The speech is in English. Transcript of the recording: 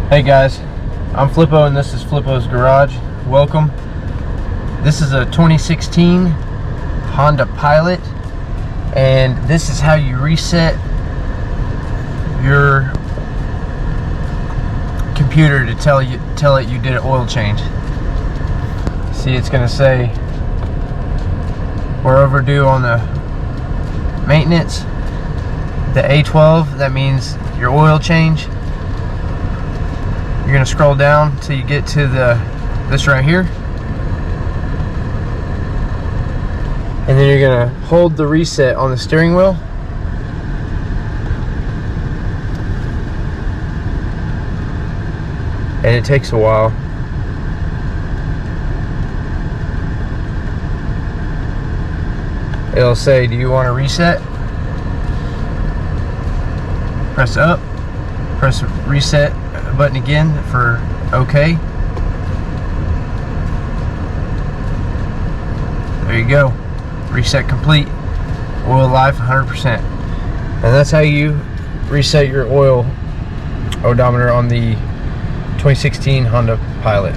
Hey guys, I'm Flippo and this is Flippo's Garage. Welcome. This is a 2016 Honda Pilot, and this is how you reset your computer to tell it you did an oil change. See, it's gonna say we're overdue on the maintenance. The A12, that means your oil change. You're gonna scroll down till you get to this right here, and then you're gonna hold the reset on the steering wheel, and it takes a while. It'll say, do you want to reset? Press up, press reset button again for OK. There you go. Reset complete. Oil life 100%. And that's how you reset your oil odometer on the 2016 Honda Pilot.